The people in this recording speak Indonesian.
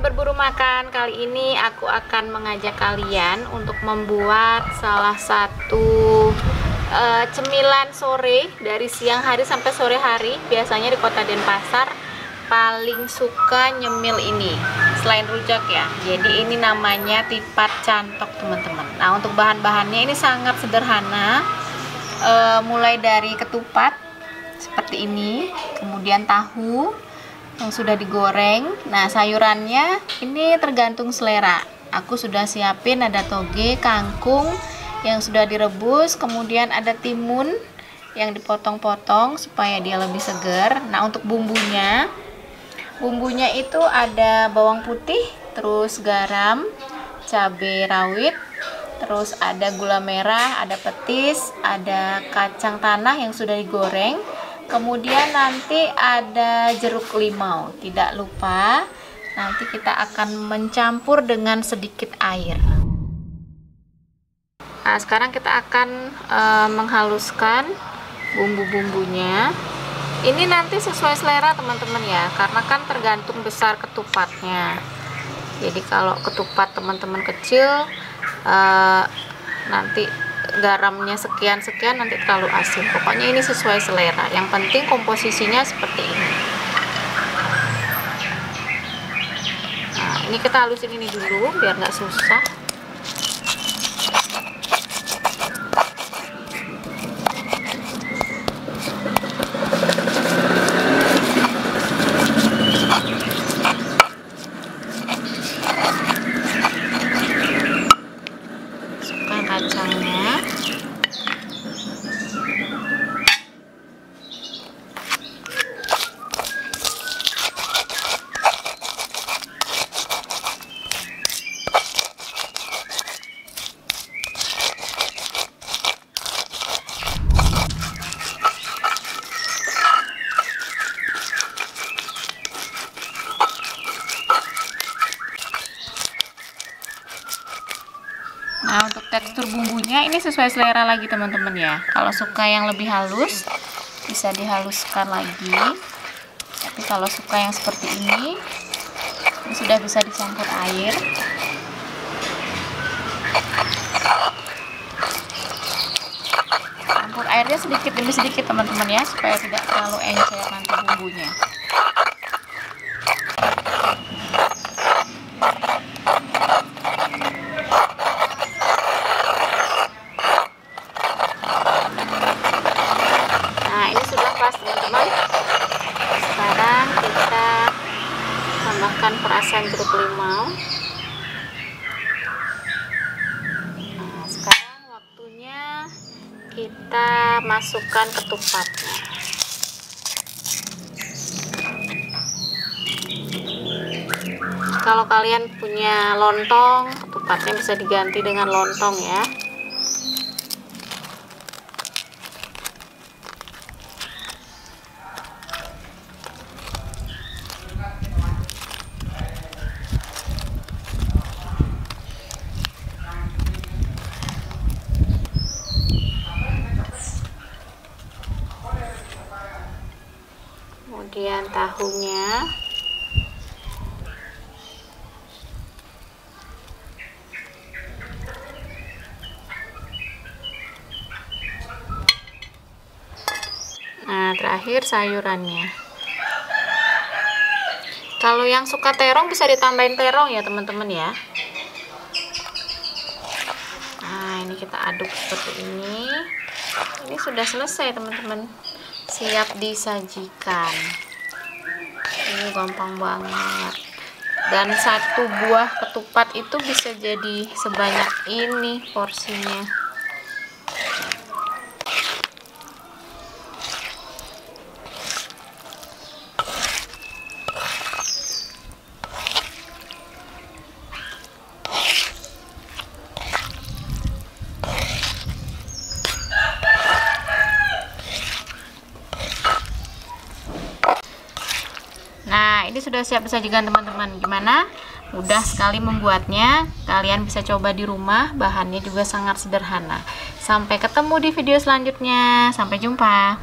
berburu makan, kali ini aku akan mengajak kalian untuk membuat salah satu cemilan sore dari siang hari sampai sore hari. Biasanya di Kota Denpasar paling suka nyemil ini selain rujak ya. Jadi ini namanya tipat cantok teman-teman. Nah, untuk bahan-bahannya ini sangat sederhana, mulai dari ketupat seperti ini, kemudian tahu yang sudah digoreng. Nah, sayurannya ini tergantung selera. Aku sudah siapin ada toge, kangkung yang sudah direbus, kemudian ada timun yang dipotong-potong supaya dia lebih segar. Nah, untuk bumbunya itu ada bawang putih, terus garam, cabai rawit, terus ada gula merah, ada petis, ada kacang tanah yang sudah digoreng. Kemudian nanti ada jeruk limau. Tidak lupa nanti kita akan mencampur dengan sedikit air. Nah, sekarang kita akan menghaluskan bumbu-bumbunya. Ini nanti sesuai selera teman-teman ya, karena kan tergantung besar ketupatnya. Jadi kalau ketupat teman-teman kecil, nanti garamnya sekian-sekian, nanti terlalu asin. Pokoknya ini sesuai selera. Yang penting komposisinya seperti ini. Nah, ini kita halusin ini dulu biar nggak susah. Masukkan kacangnya. Nah, untuk tekstur bumbunya ini sesuai selera lagi teman-teman ya. Kalau suka yang lebih halus bisa dihaluskan lagi. Tapi kalau suka yang seperti ini sudah bisa dicampur air. Campur airnya sedikit demi sedikit teman-teman ya, supaya tidak terlalu encer nanti bumbunya. Sekarang kita tambahkan perasan jeruk limau. Nah, sekarang waktunya kita masukkan ketupatnya. Kalau kalian punya lontong, ketupatnya bisa diganti dengan lontong ya. Kemudian tahunya, nah terakhir sayurannya. Kalau yang suka terong bisa ditambahin terong ya teman-teman ya. Nah, ini kita aduk seperti ini. Ini sudah selesai teman-teman, siap disajikan. Ini gampang banget. Dan satu buah ketupat itu bisa jadi sebanyak ini porsinya. Nah, ini sudah siap disajikan teman-teman. Gimana? Mudah sekali membuatnya. Kalian bisa coba di rumah. Bahannya juga sangat sederhana. Sampai ketemu di video selanjutnya. Sampai jumpa.